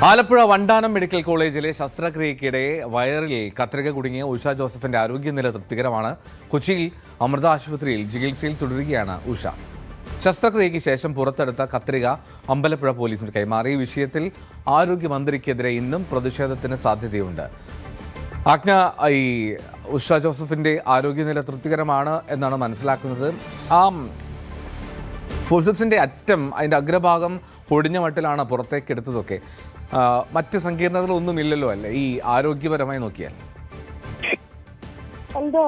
Alappuzha Vandanam medical കോളേജിലെ ശസ്ത്രക്രിയയ്ക്കിടെ വയറിൽ കത്രിക കുടുങ്ങിയ ഉഷ ജോസഫിന്റെ ആരോഗ്യനില തൃപ്തികരമാണ്. കൊച്ചിയിൽ അമൃത ആശുപത്രിയിൽ ചികിത്സയിൽ തുടരുകയാണ് ഉഷ. ശസ്ത്രക്രിയയ്ക്ക് ശേഷം പുറത്തെടുത്ത കത്രിക അമ്പലപ്പുഴ പോലീസിന് കൈമാറി. വിഷയത്തിൽ ആരോഗ്യമന്ത്രിക്കെതിരെ ഇന്നും പ്രതിഷേധത്തിന് സാധ്യതയുണ്ട്. ആജ്ഞ ഉഷ ജോസഫിന്റെ ആരോഗ്യനില തൃപ്തികരമാണ് എന്നാണ് മനസ്സിലാക്കുന്നത്. ഫോർസെപ്സിന്റെ അറ്റം അതിന്റെ അഗ്രഭാഗം പൊടിഞ്ഞ മട്ടിലാണ് പുറത്തേക്ക് എടുത്തതൊക്കെ. മറ്റ് സങ്കീർണതകളൊന്നും ഇല്ലല്ലോ അല്ലേ ഈ ആരോഗ്യപരമായി നോക്കിയാൽ? എന്തോ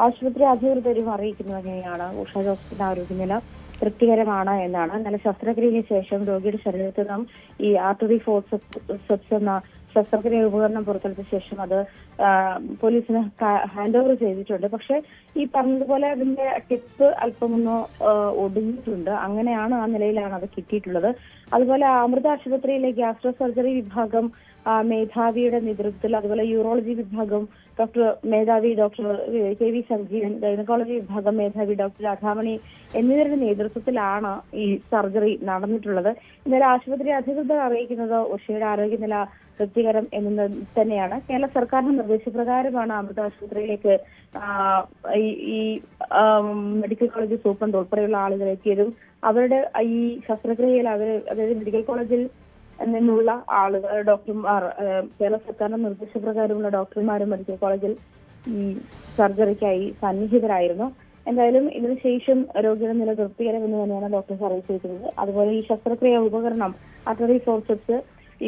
ആശുപത്രി അധികൃതരും അറിയിക്കുന്നത് എങ്ങനെയാണ് ഉഷ ജോസഫിന്റെ ആരോഗ്യനില തൃപ്തികരമാണ് എന്നാണ്. ഇന്നലെ ശസ്ത്രക്രിയയ്ക്ക് ശേഷം രോഗിയുടെ ശരീരത്തിൽ നിന്നും ഈ ആർട്ടറി ഫോർസെപ്സ് എന്ന ശസ്ത്രക്രിയ ഉപകരണം പുറത്തെടുത്ത ശേഷം അത് പോലീസിന് ഹാൻഡ് ഓവർ ചെയ്തിട്ടുണ്ട്. പക്ഷെ ഈ പറഞ്ഞതുപോലെ അതിന്റെ ടിപ്പ് അല്പമൊന്ന് ഒടിഞ്ഞിട്ടുണ്ട്. അങ്ങനെയാണ് ആ നിലയിലാണ് അത് കിട്ടിയിട്ടുള്ളത്. അതുപോലെ അമൃത ആശുപത്രിയിലെ ഗ്യാസ്ട്രോ സർജറി വിഭാഗം മേധാവിയുടെ നേതൃത്വത്തിൽ, അതുപോലെ യൂറോളജി വിഭാഗം മേധാവി doctor K V Sanjeevan, gynaecology വിഭാഗം മേധാവി ഡോക്ടർ രാധാമണി എന്നിവരുടെ നേതൃത്വത്തിലാണ് ഈ സർജറി നടന്നിട്ടുള്ളത്. ഇന്നലെ ആശുപത്രി അധികൃതർ അറിയിക്കുന്നത് ഉഷയുടെ ആരോഗ്യനില തൃപ്തികരം എന്ന് തന്നെയാണ്. കേരള സർക്കാരിന്റെ നിർദ്ദേശപ്രകാരമാണ് അമൃത ആശുപത്രിയിലേക്ക് ഈ മെഡിക്കൽ കോളേജ് സൂപ്രണ്ട് ഉൾപ്പെടെയുള്ള ആളുകൾ എത്തിയതും അവരുടെ ഈ ശസ്ത്രക്രിയയിൽ അതായത് മെഡിക്കൽ കോളേജിൽ നിന്നുള്ള ആളുകൾ, ഡോക്ടർമാർ, കേരള സർക്കാരിന്റെ നിർദ്ദേശപ്രകാരമുള്ള ഡോക്ടർമാരും മെഡിക്കൽ കോളേജിൽ ഈ സർജറിക്കായി സന്നിഹിതരായിരുന്നു. എന്തായാലും ഇതിനുശേഷം രോഗിയുടെ നില തൃപ്തികരമെന്ന് തന്നെയാണ് ഡോക്ടേഴ്സ് അറിയിച്ചിരിക്കുന്നത്. അതുപോലെ ഈ ശസ്ത്രക്രിയ ഉപകരണം ആർട്ടറി ഫോർസെപ്സ്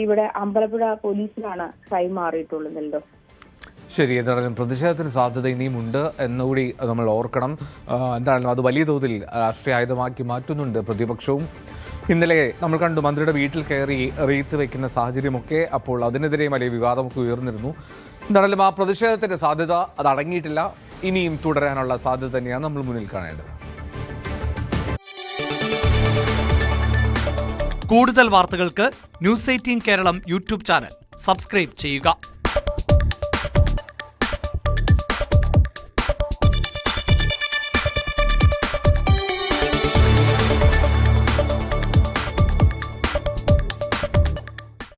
ഇവിടെ അമ്പലപ്പുഴ പോലീസിലാണ് കൈമാറിയിട്ടുള്ളത്. ശരി, എന്തായാലും പ്രതിഷേധത്തിന് സാധ്യത ഇനിയുമുണ്ട് എന്നുകൂടി നമ്മൾ ഓർക്കണം. എന്തായാലും അത് വലിയ തോതിൽ രാഷ്ട്രീയ ആയുധമാക്കി മാറ്റുന്നുണ്ട് പ്രതിപക്ഷവും. ഇന്നലെ നമ്മൾ കണ്ടു മന്ത്രിയുടെ വീട്ടിൽ കയറി റീത്ത് വയ്ക്കുന്ന സാഹചര്യമൊക്കെ. അപ്പോൾ അതിനെതിരെയും വലിയ വിവാദമൊക്കെ ഉയർന്നിരുന്നു. എന്തായാലും ആ പ്രതിഷേധത്തിന്റെ സാധ്യത അത് അടങ്ങിയിട്ടില്ല, ഇനിയും തുടരാനുള്ള സാധ്യത തന്നെയാണ് നമ്മൾ മുന്നിൽ കാണേണ്ടത്. കൂടുതൽ വാർത്തകൾക്ക് news 18 Keralam YouTube channel subscribe ചെയ്യുക.